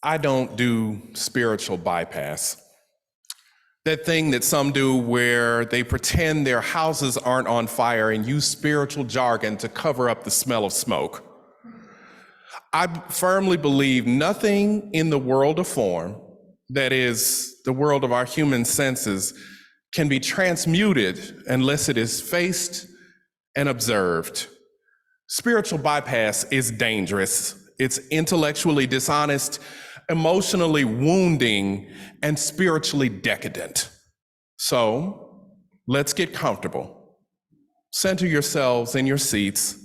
I don't do spiritual bypass. That thing that some do where they pretend their houses aren't on fire and use spiritual jargon to cover up the smell of smoke. I firmly believe nothing in the world of form, that is, the world of our human senses, can be transmuted unless it is faced and observed. Spiritual bypass is dangerous. It's intellectually dishonest, emotionally wounding, and spiritually decadent. So let's get comfortable. Center yourselves in your seats.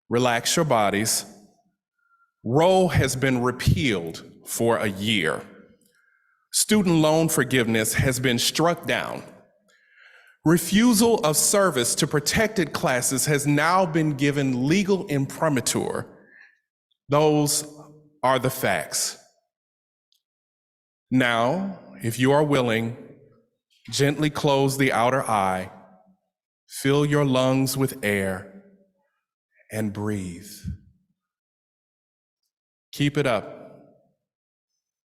Relax your bodies. Roe has been repealed for a year. Student loan forgiveness has been struck down. Refusal of service to protected classes has now been given legal imprimatur. Those are the facts. Now, if you are willing, gently close the outer eye, fill your lungs with air, and breathe. Keep it up.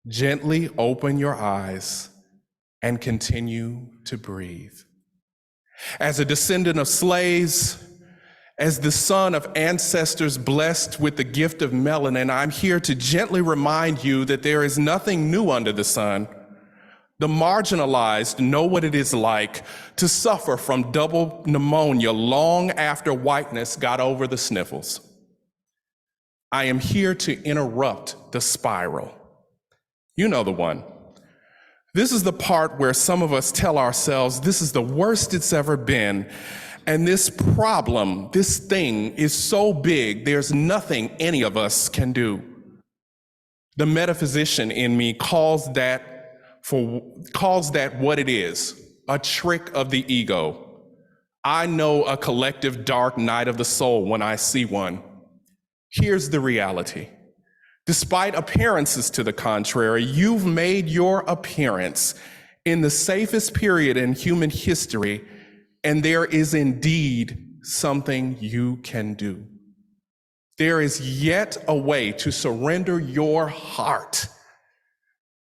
Gently open your eyes and continue to breathe. As a descendant of slaves, as the son of ancestors blessed with the gift of melanin, I'm here to gently remind you that there is nothing new under the sun. The marginalized know what it is like to suffer from double pneumonia long after whiteness got over the sniffles. I am here to interrupt the spiral. You know the one. This is the part where some of us tell ourselves this is the worst it's ever been, and this problem, this thing is so big, there's nothing any of us can do. The metaphysician in me calls that what it is, a trick of the ego. I know a collective dark night of the soul when I see one. Here's the reality. Despite appearances to the contrary, you've made your appearance in the safest period in human history, and there is indeed something you can do. There is yet a way to surrender your heart.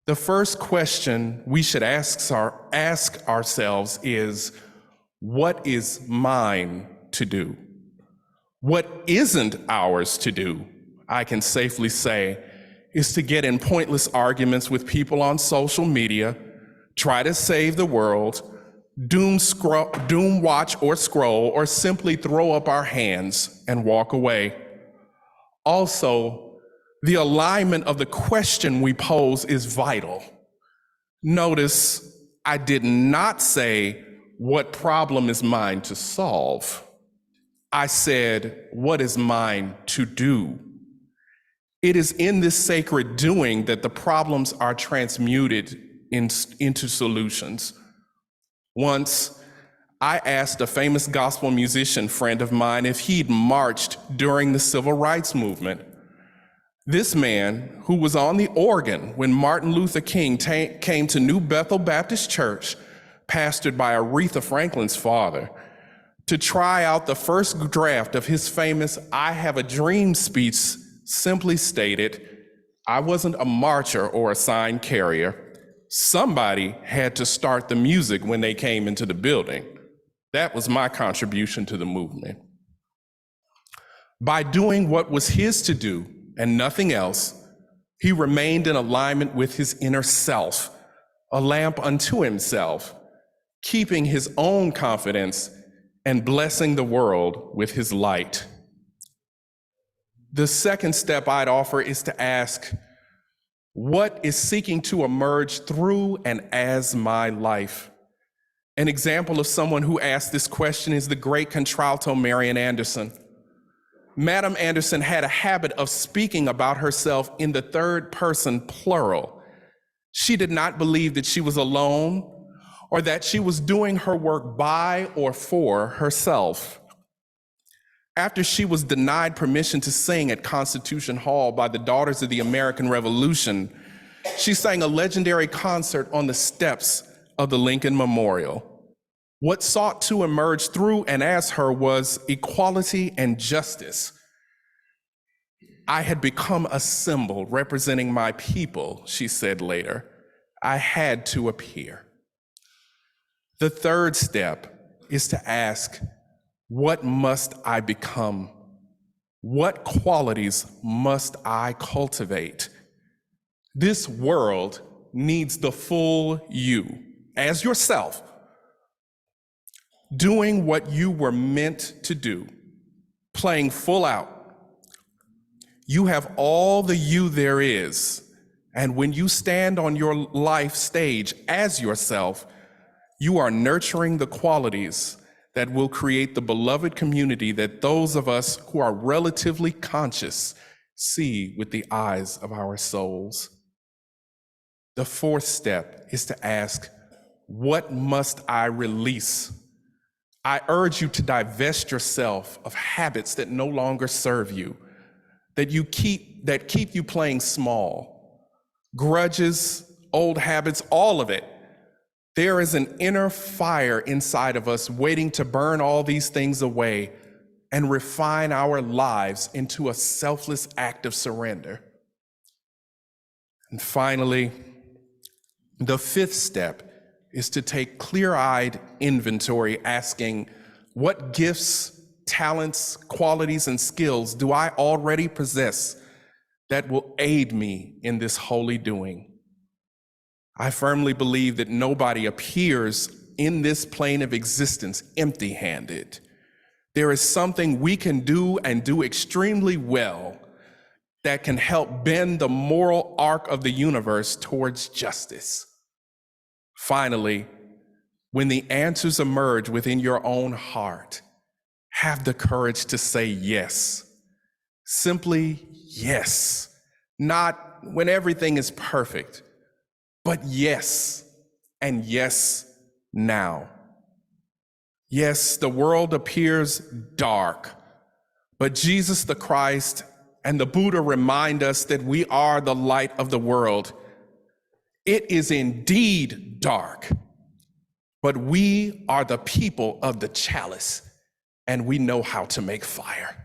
The first question we should ask ourselves is, what is mine to do? What isn't ours to do, I can safely say, is to get in pointless arguments with people on social media, try to save the world, doom watch or scroll, or simply throw up our hands and walk away. Also, the alignment of the question we pose is vital. Notice, I did not say, what problem is mine to solve? I said, what is mine to do? It is in this sacred doing that the problems are transmuted into solutions. Once, I asked a famous gospel musician friend of mine if he'd marched during the civil rights movement. This man, who was on the organ when Martin Luther King came to New Bethel Baptist Church, pastored by Aretha Franklin's father, to try out the first draft of his famous "I Have a Dream" speech, simply stated, I wasn't a marcher or a sign carrier. Somebody had to start the music when they came into the building. That was my contribution to the movement. By doing what was his to do and nothing else, he remained in alignment with his inner self, a lamp unto himself, keeping his own confidence and blessing the world with his light. The second step I'd offer is to ask, what is seeking to emerge through and as my life? An example of someone who asked this question is the great contralto Marian Anderson. Madam Anderson had a habit of speaking about herself in the third person plural. She did not believe that she was alone or that she was doing her work by or for herself. After she was denied permission to sing at Constitution Hall by the Daughters of the American Revolution, she sang a legendary concert on the steps of the Lincoln Memorial. What sought to emerge through and as her was equality and justice. I had become a symbol representing my people, she said later. I had to appear. The third step is to ask, what must I become? What qualities must I cultivate? This world needs the full you, as yourself, doing what you were meant to do, playing full out. You have all the you there is, and when you stand on your life stage as yourself, you are nurturing the qualities that will create the beloved community that those of us who are relatively conscious see with the eyes of our souls. The fourth step is to ask, what must I release? I urge you to divest yourself of habits that no longer serve you, that keep you playing small. Grudges, old habits, all of it. There is an inner fire inside of us waiting to burn all these things away and refine our lives into a selfless act of surrender. And finally, the fifth step is to take clear-eyed inventory, asking, what gifts, talents, qualities, and skills do I already possess that will aid me in this holy doing? I firmly believe that nobody appears in this plane of existence empty-handed. There is something we can do and do extremely well that can help bend the moral arc of the universe towards justice. Finally, when the answers emerge within your own heart, have the courage to say yes. Simply yes. Not when everything is perfect, but yes, and yes now. Yes, the world appears dark, but Jesus the Christ and the Buddha remind us that we are the light of the world. It is indeed dark, but we are the people of the chalice, and we know how to make fire.